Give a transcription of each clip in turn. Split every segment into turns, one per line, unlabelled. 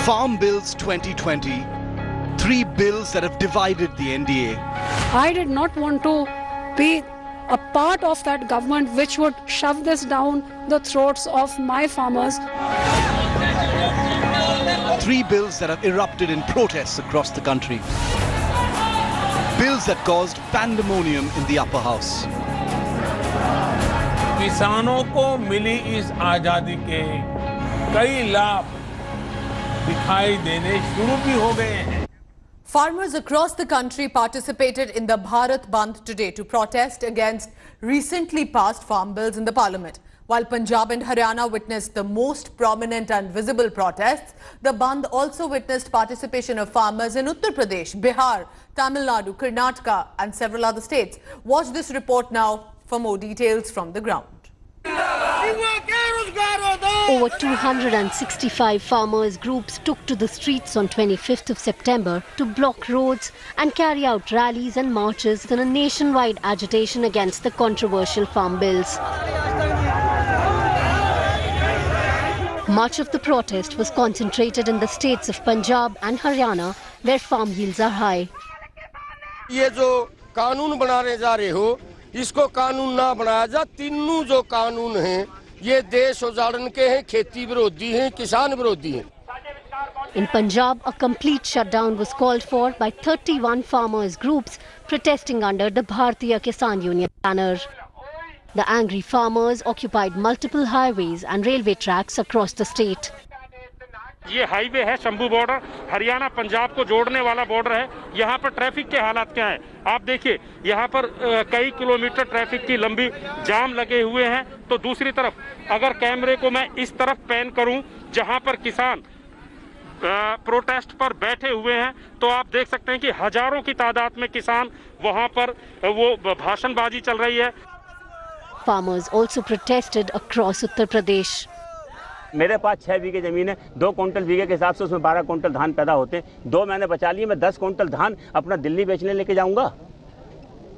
Farm Bills 2020, 3 bills that have divided the NDA.
I did not want to be a part of that government which would shove this down the throats of my farmers.
3 bills that have erupted in protests across the country. Bills that caused pandemonium in the upper house.
किसानों को मिली इस आजादी के कई लाभ दिखाई देने शुरू भी हो गए हैं.
Farmers across the country participated in the Bharat Bandh today to protest against recently passed farm bills in the parliament. While Punjab and Haryana witnessed the most prominent and visible protests, the Bandh also witnessed participation of farmers in Uttar Pradesh, Bihar, Tamil Nadu, Karnataka and several other states. Watch this report now for more details from the ground.
Over 265 farmers groups took to the streets on 25th of September to block roads and carry out rallies and marches in a nationwide agitation against the controversial farm bills. Much of the protest was concentrated in the states of Punjab and Haryana, where farm yields are high.
ये जो कानून बनाने जा रहे हो, इसको कानून ना बनाया जा. तीनों जो कानून हैं, ये देश उजाड़ने के हैं, खेती विरोधी हैं, किसान विरोधी हैं.
In Punjab, a complete shutdown was called for by 31 farmers groups protesting under the Bharatiya Kisan Union banner. The angry farmers occupied multiple highways and railway tracks across the state.
ये हाईवे है Shambhu border, Haryana Punjab को जोड़ने वाला border है. यहाँ पर traffic के हालात क्या हैं आप देखिए. यहाँ पर कई किलोमीटर ट्रैफिक की लंबी जाम लगे हुए हैं. तो दूसरी तरफ अगर कैमरे को मैं इस तरफ पैन करूं जहाँ पर किसान प्रोटेस्ट पर बैठे हुए हैं, तो आप देख सकते हैं कि हजारों की तादाद में किसान वहाँ पर वो भाषणबाजी चल रही है.
Farmers also protested across Uttar Pradesh.
मेरे पास 6 बीघे जमीन है. 2 क्विंटल बीघे के हिसाब से उसमें 12 क्विंटल धान पैदा होते हैं. 2 मैंने बचा लिए. मैं 10 क्विंटल धान अपना दिल्ली बेचने लेके जाऊंगा,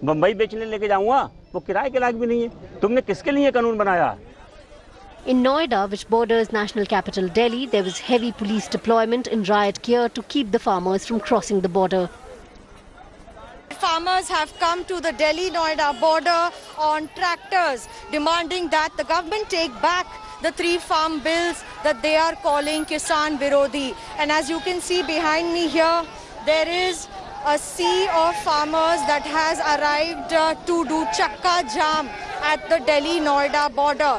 बम्बई बेचने लेके जाऊंगा. वो किराए के लायक भी नहीं है. तुमने किसके लिए कानून बनाया?
In Noida, which borders national capital Delhi, there was heavy police deployment in riot gear to keep the farmers from crossing the border.
Farmers have come to the Delhi-Noida border on tractors, demanding that the government take back the 3 farm bills that they are calling Kisan Virodhi. And as you can see behind me here, there is a sea of farmers that has arrived to do chakka jam at the Delhi-Noida border.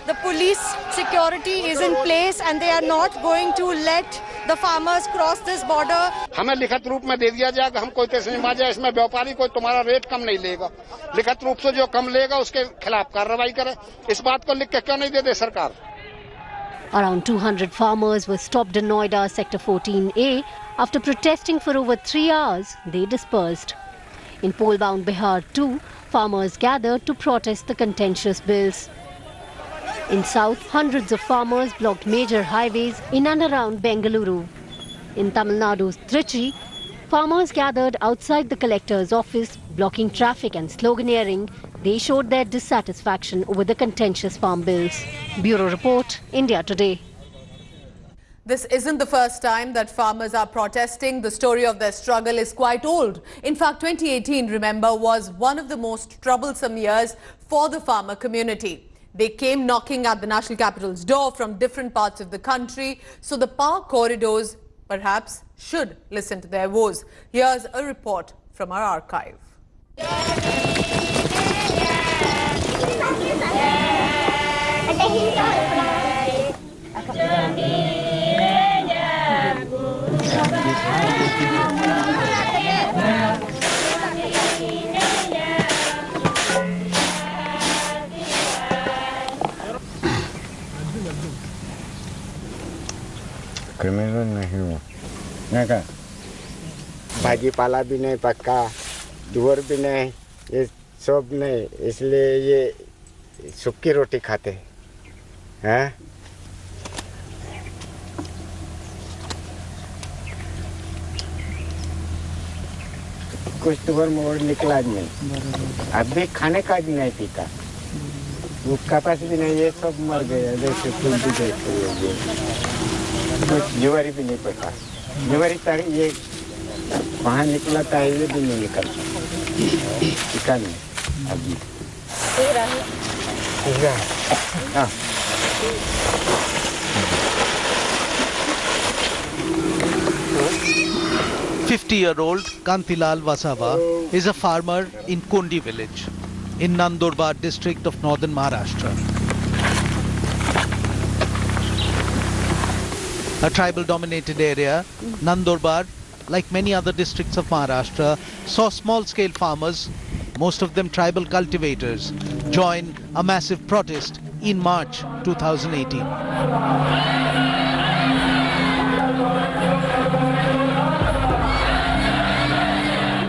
The police security is in place and they are not going to let the farmers cross this border.
हमें लिखित रूप में दे दिया जाएगा. हम कोई तहसील में जाए, इसमें व्यापारी कोई तुम्हारा रेट कम नहीं लेगा. लिखित रूप से जो कम लेगा उसके खिलाफ कार्रवाई करे. इस बात को लिख के क्यों नहीं दे दे सरकार?
Around 200 farmers were stopped in Noida Sector 14A. After protesting for over 3 hours, they dispersed. In poll-bound Bihar too, farmers gathered to protest the contentious bills. In South, hundreds of farmers blocked major highways in and around Bengaluru. In Tamil Nadu's Trichy, farmers gathered outside the collector's office, blocking traffic and sloganeering. They showed their dissatisfaction over the contentious farm bills. Bureau Report, India Today.
This isn't the first time that farmers are protesting. The story of their struggle is quite old. In fact, 2018, remember, was one of the most troublesome years for the farmer community. They came knocking at the national capital's door from different parts of the country, so the power corridors perhaps should listen to their woes. Here's a report from our archive.
Criminal नहीं हूँ. मैं क्या भाजीपाला भी नहीं पक्का, दूर भी नहीं, ये सब नहीं, इसलिए ये सूखी रोटी खाते हैं. कुछ दूर मोड़ निकला नहीं. अभी खाने का भी नहीं पीता. भूख का पास भी नहीं. ये सब मर गया. जैसे तुम भी देखते हो. जुआरी भी नहीं पता जुआरी तक ये वहाँ निकला था ये भी नहीं निकलता टिका नहीं अभी हाँ
50-year-old Kantilal Vasava is a farmer in Kundi village in Nandurbar district of northern Maharashtra. A tribal-dominated area, Nandurbar, like many other districts of Maharashtra, saw small-scale farmers, most of them tribal cultivators, join a massive protest in March 2018.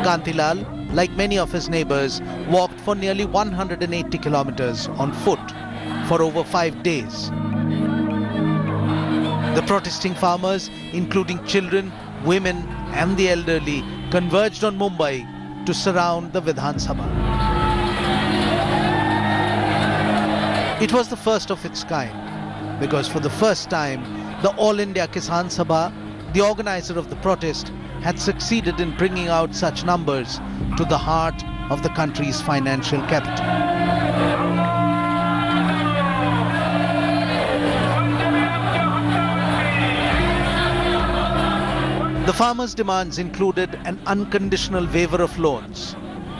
Kantilal, like many of his neighbors, walked for nearly 180 kilometers on foot for over 5 days. The protesting farmers, including children, women and the elderly, converged on Mumbai to surround the Vidhan Sabha. It was the first of its kind because for the first time, the All India Kisan Sabha, the organizer of the protest, had succeeded in bringing out such numbers to the heart of the country's financial capital. The farmers' demands included an unconditional waiver of loans,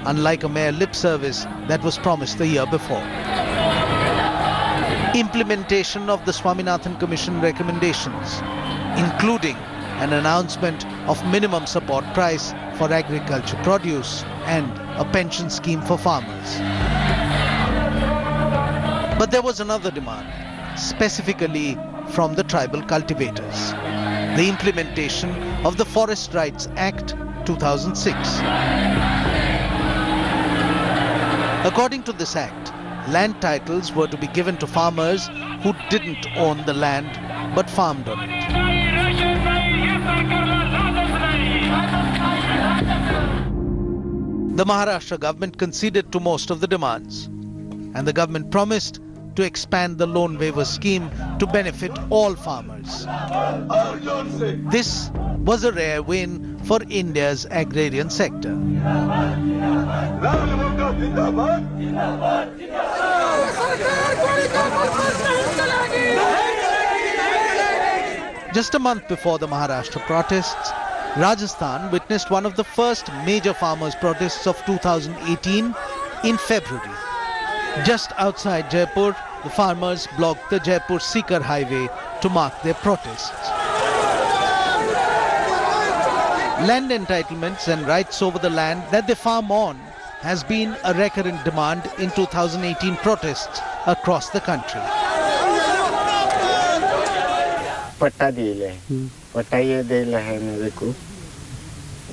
unlike a mere lip service that was promised the year before. Implementation of the Swaminathan Commission recommendations, including an announcement of minimum support price for agriculture produce and a pension scheme for farmers. But there was another demand, specifically from the tribal cultivators: the implementation of the Forest Rights Act 2006. According to this act, land titles were to be given to farmers who didn't own the land but farmed on it. The Maharashtra government conceded to most of the demands, and the government promised to expand the loan waiver scheme to benefit all farmers. This was a rare win for India's agrarian sector. Just a month before the Maharashtra protests, Rajasthan witnessed one of the first major farmers' protests of 2018 in February. Just outside Jaipur, the farmers blocked the Jaipur-Sikar highway to mark their protests. Land entitlements and rights over the land that they farm on has been a recurrent demand in 2018 protests across the country.
पट्टा दिले पट्टा ये दिला है मेरे को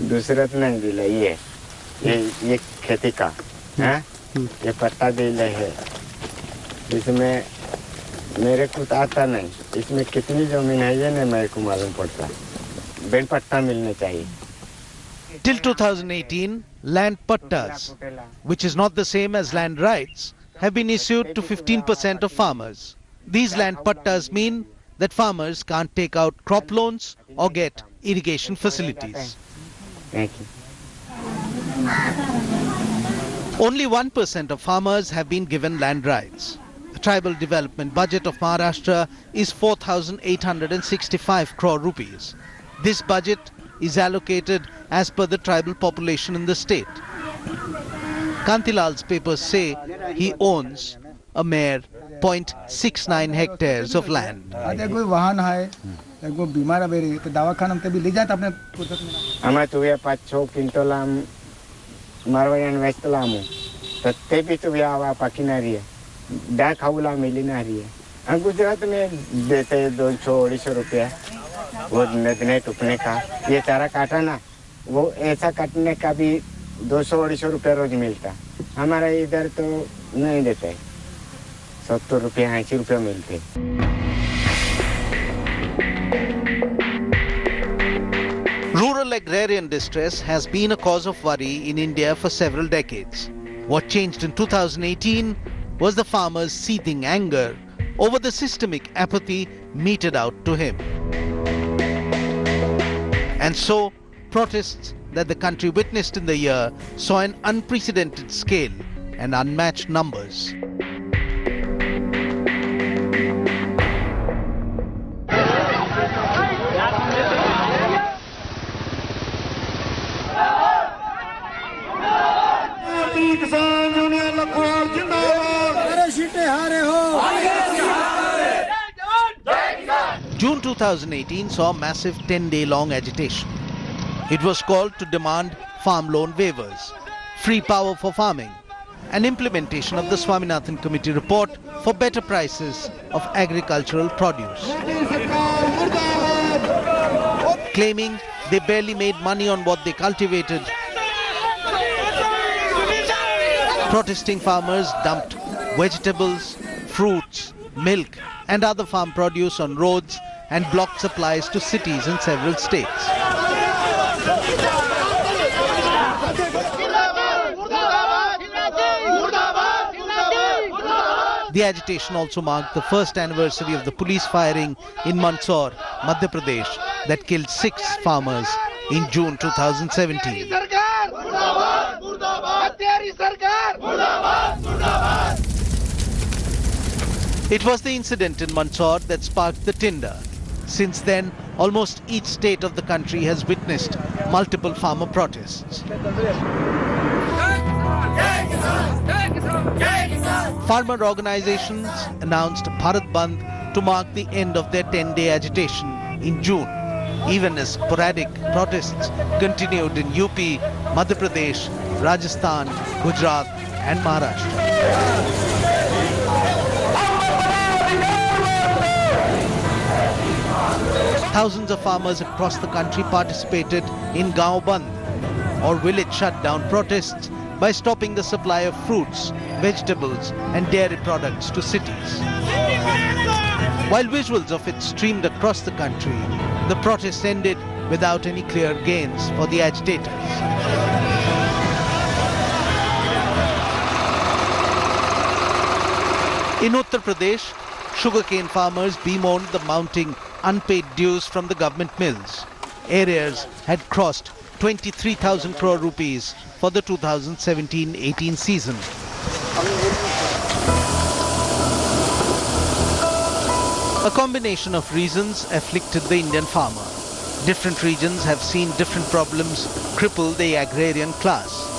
दूसरा तो नहीं दिला ये खेती का हैं ये पट्टा दिले है इसमें मेरे को आता नहीं इसमें कितनी जमीन है ये नहीं मेरे को मालूम पड़ता बिन पट्टा मिलने चाहिए.
Till 2018, land pattas, which is not the same as land rights, have been issued to 15% of farmers. These land pattas mean that farmers can't take out crop loans or get irrigation facilities.
Thank you.
Only 1% of farmers have been given land rights. The tribal development budget of Maharashtra is 4,865 crore rupees. This budget is allocated as per the tribal population in the state. Kantilal's papers say he owns a mere 0.69 hectares of land.
हमें तो ये 5-6 quintal मारवाड़ियन वेचतलामु तत्ते भी तो आवा पाकी ना रही है डा खाऊला मिली ना रही है हम गुजरात में देते 200-250 रुपया वो नदने टुकने का ये चारा काटा ना वो ऐसा काटने का भी 200-250 रुपया रोज मिलता हमारा इधर तो नहीं देते 70 रुपया 80 रुपया मिलते.
Rural agrarian distress has been a cause of worry in India for several decades. What changed in 2018 was the farmers' seething anger over the systemic apathy meted out to him. And so, protests that the country witnessed in the year saw an unprecedented scale and unmatched numbers. June 2018 saw a massive 10-day-long agitation. It was called to demand farm loan waivers, free power for farming, and implementation of the Swaminathan Committee report for better prices of agricultural produce. Claiming they barely made money on what they cultivated, protesting farmers dumped vegetables, fruits, milk, and other farm produce on roads and blocked supplies to cities in several states. The agitation also marked the first anniversary of the police firing in Mandsaur, Madhya Pradesh, that killed 6 farmers in June 2017. It was the incident in Mandsaur that sparked the tinder. Since then, almost each state of the country has witnessed multiple farmer protests. Farmer organizations announced Bharat Bandh to mark the end of their 10-day agitation in June, even as sporadic protests continued in UP, Madhya Pradesh, Rajasthan, Gujarat and Maharashtra. Thousands of farmers across the country participated in Gaon Bandh, or village shutdown protests, by stopping the supply of fruits, vegetables and dairy products to cities. While visuals of it streamed across the country, the protests ended without any clear gains for the agitators. In Uttar Pradesh, sugarcane farmers bemoaned the mounting unpaid dues from the government mills. Arrears had crossed 23,000 crore rupees for the 2017-18 season. A combination of reasons afflicted the Indian farmer. Different regions have seen different problems cripple the agrarian class.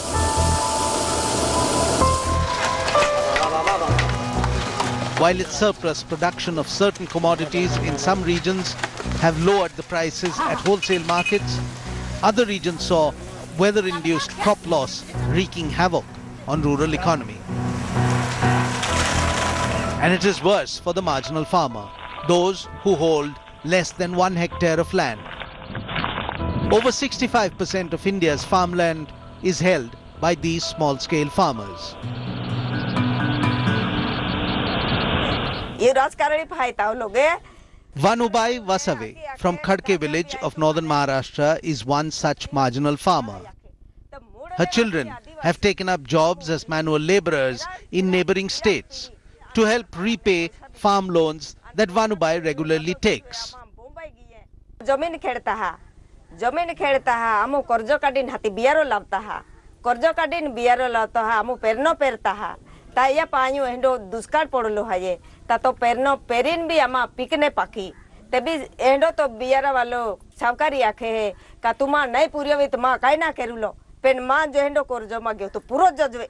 While its surplus production of certain commodities in some regions have lowered the prices at wholesale markets, other regions saw weather-induced crop loss wreaking havoc on rural economy. And it is worse for the marginal farmer, those who hold less than 1 hectare of land. Over 65% of India's farmland is held by these small-scale farmers. Vanubai Vasave from Khadke village of northern Maharashtra is one such marginal farmer. Her children have taken up jobs as manual laborers in neighboring states to help repay farm loans that Vanubai regularly takes.
जमीन खेड़ता है आमु कर्ज काढीन हाती बियारो लावता हा कर्ज काढीन बियारो लावता हा आमु पेरनो पेरता हा ता या पाणियो हेंडो दुष्काळ पडलो हाये ता तो पेरनो पेरीन भी आमा पिकने पाकी ते भी हेंडो तो बियारा वालो सावकारी आखे है का तुमा नहीं पुरियो तुमा काय ना करूलो पेन मा जो हेंडो कर्ज माग्यो तो पुरो जजवे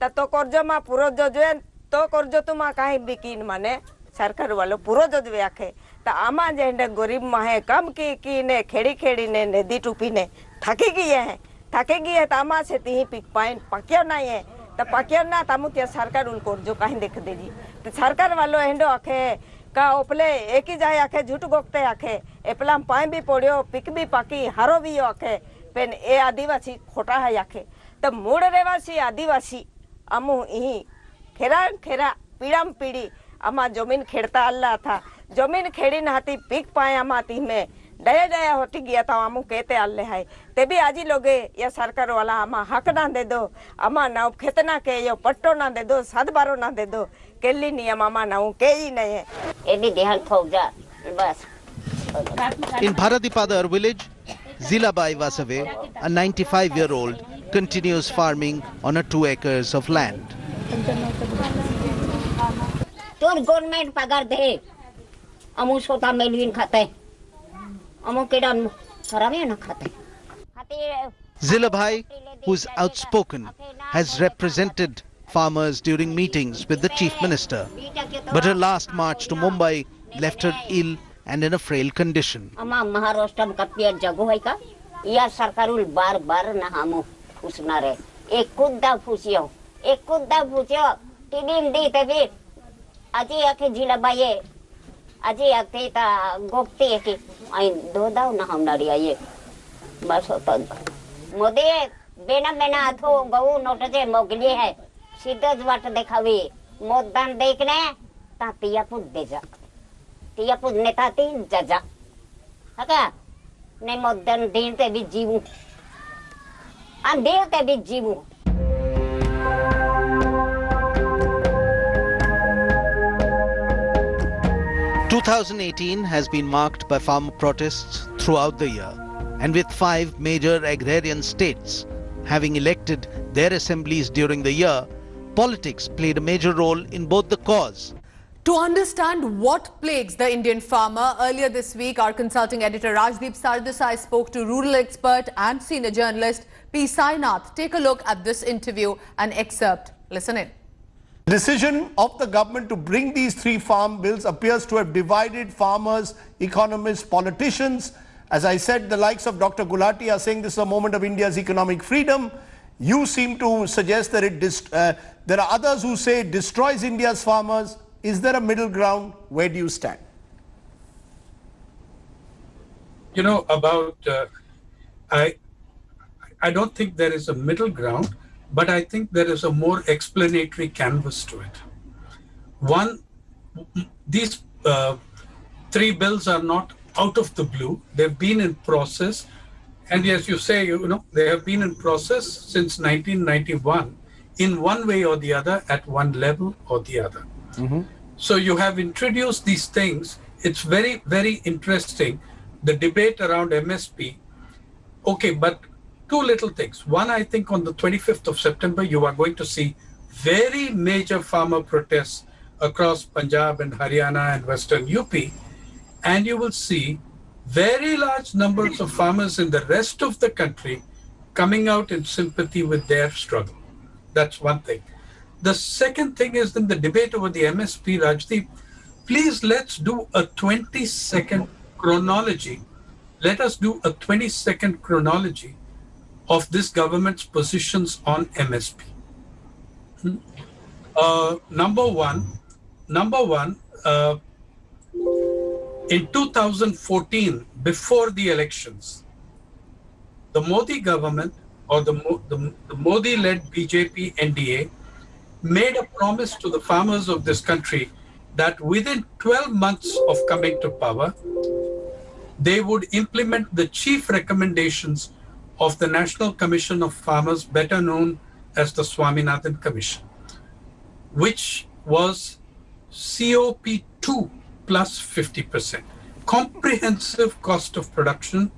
ता तो कर्ज मा पुरो जजवे तो कर्ज तुमा काई बिकीन माने सरकार वालो पुरो जजवे आखे ता आमा जे हेंडे गरीब माहे कम की ने खेड़ी ने नदी टूपी ने थकी गई है तामा से ती पिक पाइन पक्यो नहीं है तो पक्यो ना तामु ते सरकार उन कर्जो काहे देख देजी तो सरकार वालो हेंडो आखे का ओपले एक ही जाए आखे झूठ गोकते आखे एपला पाई भी पड़ियो पिक भी पाकी हारो भी आखे पेन ए आदिवासी खोटा है आखे तो मूल रेवासी आदिवासी अमु ही खेरा पीड़ाम पीड़ी आमा जमीन खेड़ता अल्लाह था जमीन खेड़ी नाती पिक पाए आमाती में दया होती गया था आमू कहते अल्ले है ते भी आजी लोगे या सरकार वाला आमा हक ना दे दो आमा ना खेतना के यो पट्टो ना दे दो सात-बारो ना दे दो केली नियम आमा ना के ही नहीं है एडी देहान ठोक जा बस.
In Bharatipadar village, Zilabai Vasave, a 95-year-old, continues farming on a 2 acres of land.
তোর গভর্নমেন্ট পাগার দে আমু সোতা মেলবিন খাতে আমু কেডা খারাপে না খাতে
Zilabai, who's outspoken, has represented farmers during meetings with the Chief Minister. But her last march to Mumbai left her ill and in a frail condition.
Ama Maharashtra kapia jago hai ka ya sarkarul bar na hamu usnare ek kudda fusiyo tidim di tabi aji ake Zilabai aji ake ta gopti ake ai do daw na hamnari aye bas hota Modi बेना बेना अथो गऊ note जे Mowgli है सीधा वाट देखावी मतदान देखने तातिया पुद दे जा तिया पुद नेता तीन जजा हका ने मतदान दिन ते भी जीवू अन देव ते भी जीवू
2018 has been marked by farmer protests throughout the year. And with 5 major agrarian states having elected their assemblies during the year, politics played a major role in both the cause.
To understand what plagues the Indian farmer, earlier this week our consulting editor Rajdeep Sardesai spoke to rural expert and senior journalist P. Sainath. Take a look at this interview and excerpt. Listen in.
The decision of the government to bring these 3 farm bills appears to have divided farmers, economists, politicians. As I said, the likes of Dr. Gulati are saying this is a moment of India's economic freedom. You seem to suggest that there are others who say it destroys India's farmers. Is there a middle ground? Where do you stand?
You know, I don't think there is a middle ground, but I think there is a more explanatory canvas to it. One, these 3 bills are not out of the blue. They've been in process, and as you say, they have been in process since 1991 in one way or the other, at one level or the other. So you have introduced these things. It's very, very interesting, the debate around MSP. Okay, but 2 little things. One, I think on the 25th of September, you are going to see very major farmer protests across Punjab and Haryana and Western UP. And you will see very large numbers of farmers in the rest of the country coming out in sympathy with their struggle. That's one thing. The second thing is in the debate over the MSP, Rajdeep, please let's do a 20-second chronology. Let us do a 20-second chronology of this government's positions on MSP. Number one, in 2014, before the elections, the Modi government or the Modi-led BJP NDA made a promise to the farmers of this country that within 12 months of coming to power, they would implement the chief recommendations of the National Commission of Farmers, better known as the Swaminathan Commission, which was COP2 plus 50%. Comprehensive cost of production,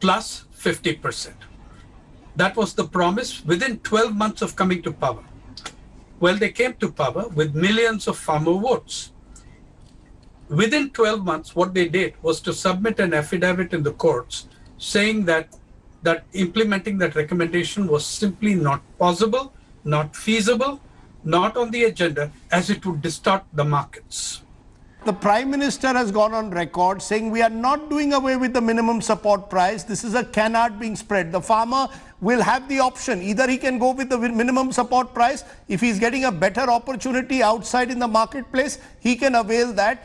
plus 50%. That was the promise within 12 months of coming to power. Well, they came to power with millions of farmer votes. Within 12 months, what they did was to submit an affidavit in the courts saying that implementing that recommendation was simply not possible, not feasible, not on the agenda, as it would distort the markets.
The Prime Minister has gone on record saying we are not doing away with the minimum support price. This is a canard being spread. The farmer will have the option. Either he can go with the minimum support price. If he's getting a better opportunity outside in the marketplace, he can avail that.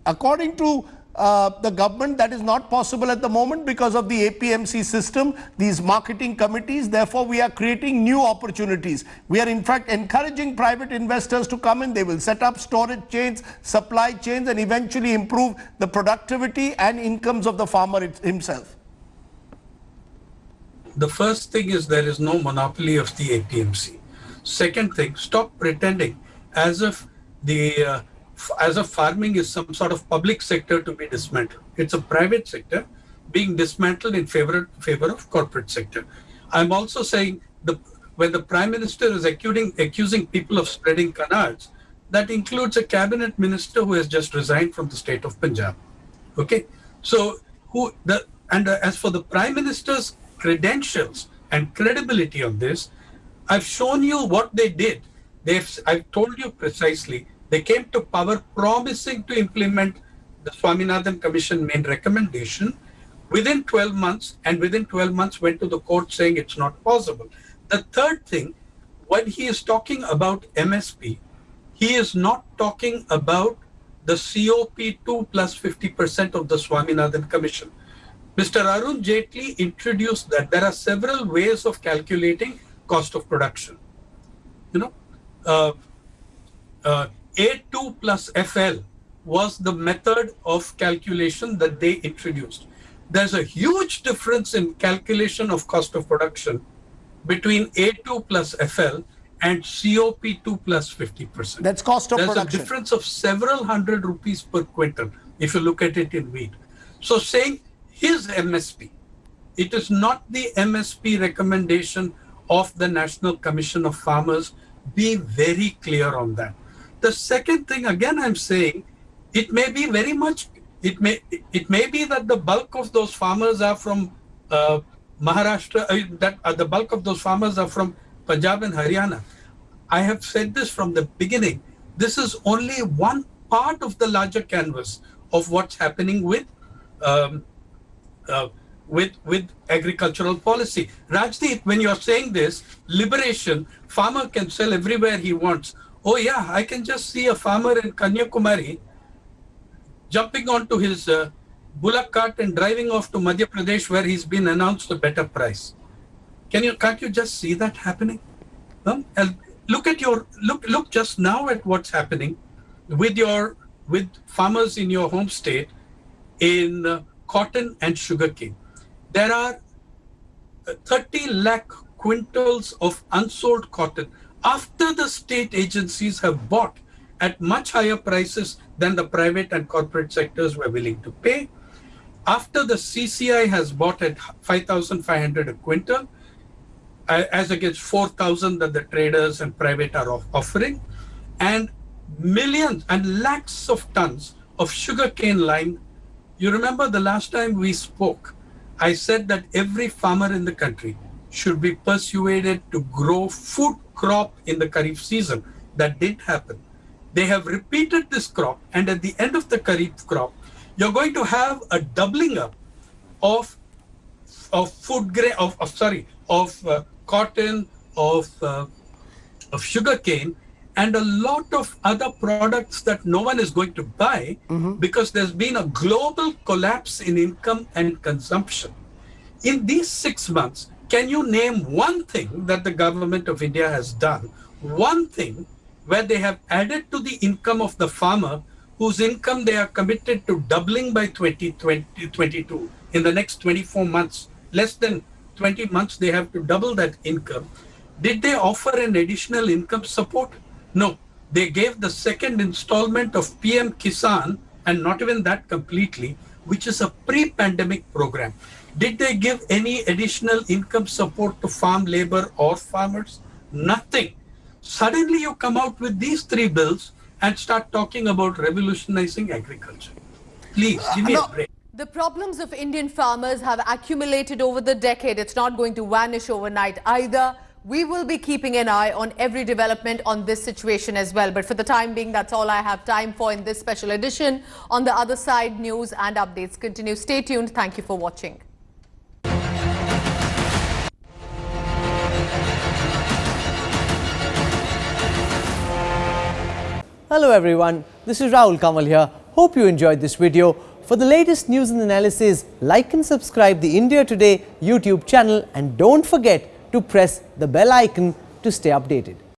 According to the government, that is not possible at the moment because of the APMC system, these marketing committees. Therefore, we are creating new opportunities. We are in fact encouraging private investors to come in. They will set up storage chains, supply chains, and eventually improve the productivity and incomes of the farmer himself.
The first thing is there is no monopoly of the APMC. Second thing, stop pretending as if the as a farming is some sort of public sector to be dismantled. It's a private sector being dismantled in favor of corporate sector. I'm also saying when the Prime Minister is accusing people of spreading canards, that includes a cabinet minister who has just resigned from the state of Punjab. Okay, so as for the Prime Minister's credentials and credibility on this, I've shown you what they did. I've told you precisely. They came to power promising to implement the Swaminathan Commission main recommendation within 12 months, and within 12 months went to the court saying it's not possible. The third thing, when he is talking about MSP, he is not talking about the COP2 plus 50% of the Swaminathan Commission. Mr. Arun Jaitley introduced that there are several ways of calculating cost of production. A2 plus FL was the method of calculation that they introduced. There's a huge difference in calculation of cost of production between A2 plus FL and COP2 plus 50%.
That's cost of production.
There's a difference of several hundred rupees per quintal if you look at it in wheat. So saying his MSP, it is not the MSP recommendation of the National Commission of Farmers. Be very clear on that. The second thing, again, I'm saying, it may be very much, it may be that the bulk of those farmers are from Maharashtra, the bulk of those farmers are from Punjab and Haryana. I have said this from the beginning. This is only one part of the larger canvas of what's happening with agricultural policy. Rajdeep, when you're saying this, liberation, farmer can sell everywhere he wants. Oh yeah, I can just see a farmer in Kanyakumari jumping onto his bullock cart and driving off to Madhya Pradesh where he's been announced a better price. Can't you just see that happening? Look just now at what's happening with farmers in your home state in cotton and sugarcane. There are 30 lakh quintals of unsold cotton after the state agencies have bought at much higher prices than the private and corporate sectors were willing to pay. After the CCI has bought at 5,500 a quintal, as against 4,000 that the traders and private are offering, and millions and lakhs of tons of sugarcane lime. You remember the last time we spoke, I said that every farmer in the country should be persuaded to grow food crop in the Kharif season. That didn't happen. They have repeated this crop, and at the end of the Kharif crop, you're going to have a doubling up of food grain, of cotton, of sugarcane, and a lot of other products that no one is going to buy because there's been a global collapse in income and consumption. In these 6 months, can you name one thing that the government of India has done, one thing where they have added to the income of the farmer, whose income they are committed to doubling by 2022 in the next 24 months, less than 20 months, they have to double that income. Did they offer an additional income support? No. They gave the second installment of PM Kisan, and not even that completely, which is a pre-pandemic program. Did they give any additional income support to farm labor or farmers? Nothing. Suddenly you come out with these 3 bills and start talking about revolutionizing agriculture. Please, give me a break.
The problems of Indian farmers have accumulated over the decade. It's not going to vanish overnight either. We will be keeping an eye on every development on this situation as well. But for the time being, that's all I have time for in this special edition. On the other side, news and updates continue. Stay tuned. Thank you for watching.
Hello everyone, this is Rahul Kamal here. Hope you enjoyed this video. For the latest news and analysis, like and subscribe the India Today YouTube channel, and don't forget to press the bell icon to stay updated.